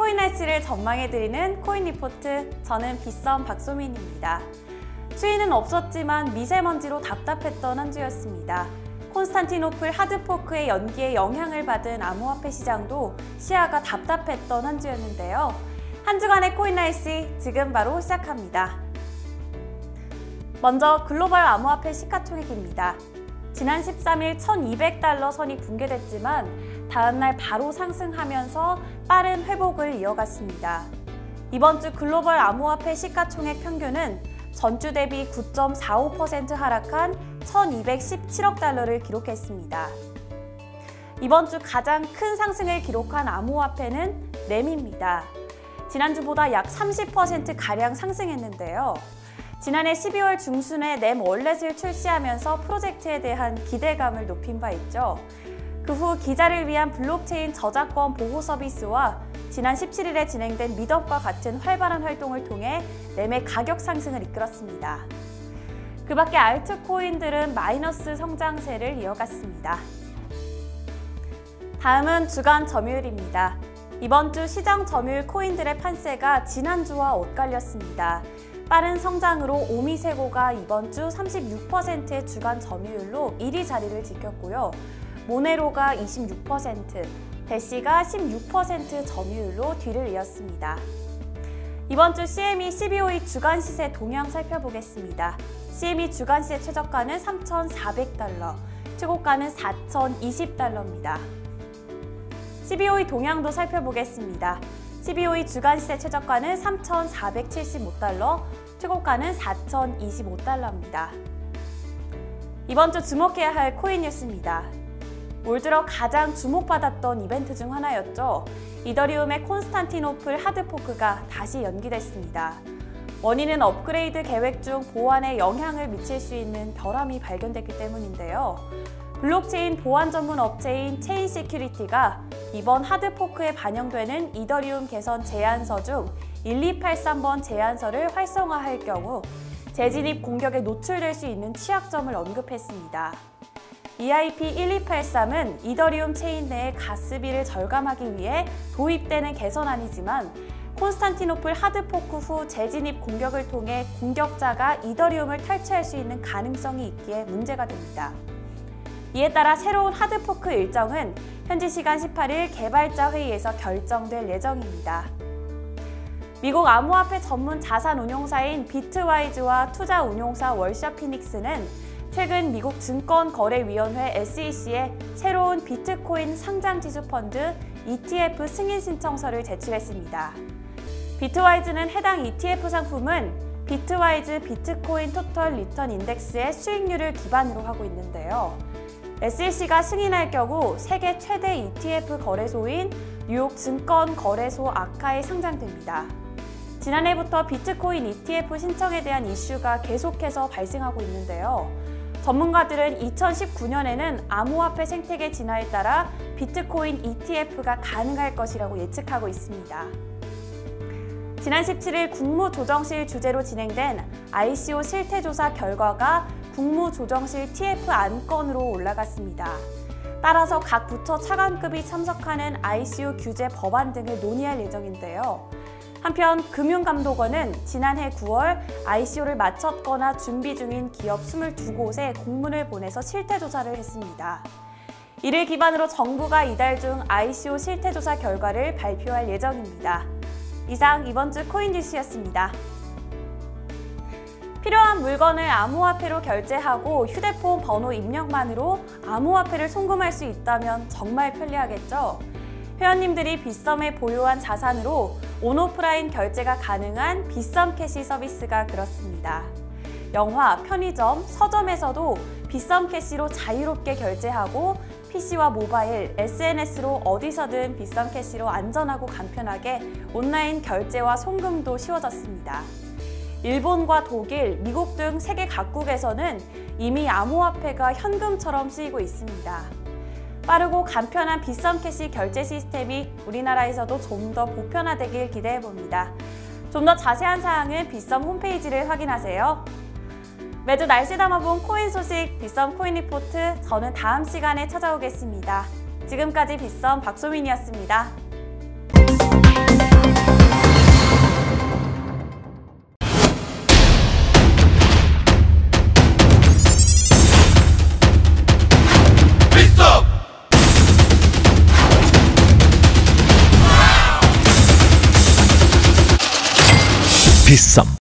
코인 날씨를 전망해드리는 코인 리포트, 저는 빗썸 박소민입니다. 추위는 없었지만 미세먼지로 답답했던 한 주였습니다. 콘스탄티노플 하드포크의 연기에 영향을 받은 암호화폐 시장도 시야가 답답했던 한 주였는데요. 한 주간의 코인 날씨 지금 바로 시작합니다. 먼저 글로벌 암호화폐 시가총액입니다. 지난 13일 1200달러 선이 붕괴됐지만 다음날 바로 상승하면서 빠른 회복을 이어갔습니다. 이번 주 글로벌 암호화폐 시가총액 평균은 전주 대비 9.45% 하락한 1217억 달러를 기록했습니다. 이번 주 가장 큰 상승을 기록한 암호화폐는 램입니다. 지난주보다 약 30%가량 상승했는데요. 지난해 12월 중순에 램 월렛을 출시하면서 프로젝트에 대한 기대감을 높인 바 있죠. 그 후 기자를 위한 블록체인 저작권 보호 서비스와 지난 17일에 진행된 미덕과 같은 활발한 활동을 통해 램의 가격 상승을 이끌었습니다. 그 밖에 알트코인들은 마이너스 성장세를 이어갔습니다. 다음은 주간 점유율입니다. 이번 주 시장 점유율 코인들의 판세가 지난주와 엇갈렸습니다. 빠른 성장으로 오미세고가 이번 주 36%의 주간 점유율로 1위 자리를 지켰고요. 모네로가 26%, 대시가 16% 점유율로 뒤를 이었습니다. 이번 주 CME 12호의 주간 시세 동향 살펴보겠습니다. CME 주간 시세 최저가는 3,400달러, 최고가는 4,020달러입니다. 12호의 동향도 살펴보겠습니다. 12호의 주간 시세 최저가는 3,475달러, 최고가는 4,025달러입니다. 이번 주 주목해야 할 코인 뉴스입니다. 올 들어 가장 주목받았던 이벤트 중 하나였죠. 이더리움의 콘스탄티노플 하드포크가 다시 연기됐습니다. 원인은 업그레이드 계획 중 보안에 영향을 미칠 수 있는 결함이 발견됐기 때문인데요. 블록체인 보안 전문 업체인 체인시큐리티가 이번 하드포크에 반영되는 이더리움 개선 제안서 중 1283번 제안서를 활성화할 경우 재진입 공격에 노출될 수 있는 취약점을 언급했습니다. EIP1283은 이더리움 체인 내의 가스비를 절감하기 위해 도입되는 개선안이지만 콘스탄티노플 하드포크 후 재진입 공격을 통해 공격자가 이더리움을 탈취할 수 있는 가능성이 있기에 문제가 됩니다. 이에 따라 새로운 하드포크 일정은 현지 시간 18일 개발자 회의에서 결정될 예정입니다. 미국 암호화폐 전문 자산 운용사인 비트와이즈와 투자 운용사 월셔피닉스는 최근 미국 증권거래위원회 SEC에 새로운 비트코인 상장지수 펀드 ETF 승인 신청서를 제출했습니다. 비트와이즈는 해당 ETF 상품은 비트와이즈 비트코인 토털 리턴 인덱스의 수익률을 기반으로 하고 있는데요. SEC가 승인할 경우 세계 최대 ETF 거래소인 뉴욕 증권거래소 아카에 상장됩니다. 지난해부터 비트코인 ETF 신청에 대한 이슈가 계속해서 발생하고 있는데요. 전문가들은 2019년에는 암호화폐 생태계 진화에 따라 비트코인 ETF가 가능할 것이라고 예측하고 있습니다. 지난 17일 국무조정실 주재로 진행된 ICO 실태조사 결과가 국무조정실 TF 안건으로 올라갔습니다. 따라서 각 부처 차관급이 참석하는 ICO 규제 법안 등을 논의할 예정인데요. 한편 금융감독원은 지난해 9월 ICO를 마쳤거나 준비 중인 기업 22곳에 공문을 보내서 실태조사를 했습니다. 이를 기반으로 정부가 이달 중 ICO 실태조사 결과를 발표할 예정입니다. 이상 이번 주 코인 뉴스였습니다. 필요한 물건을 암호화폐로 결제하고 휴대폰 번호 입력만으로 암호화폐를 송금할 수 있다면 정말 편리하겠죠? 회원님들이 빗썸에 보유한 자산으로 온오프라인 결제가 가능한 빗썸 캐시 서비스가 그렇습니다. 영화, 편의점, 서점에서도 빗썸 캐시로 자유롭게 결제하고 PC와 모바일, SNS로 어디서든 빗썸 캐시로 안전하고 간편하게 온라인 결제와 송금도 쉬워졌습니다. 일본과 독일, 미국 등 세계 각국에서는 이미 암호화폐가 현금처럼 쓰이고 있습니다. 빠르고 간편한 빗썸 캐시 결제 시스템이 우리나라에서도 좀 더 보편화되길 기대해봅니다. 좀 더 자세한 사항은 빗썸 홈페이지를 확인하세요. 매주 날씨 담아본 코인 소식 빗썸 코인 리포트, 저는 다음 시간에 찾아오겠습니다. 지금까지 빗썸 박소민이었습니다. 필썸.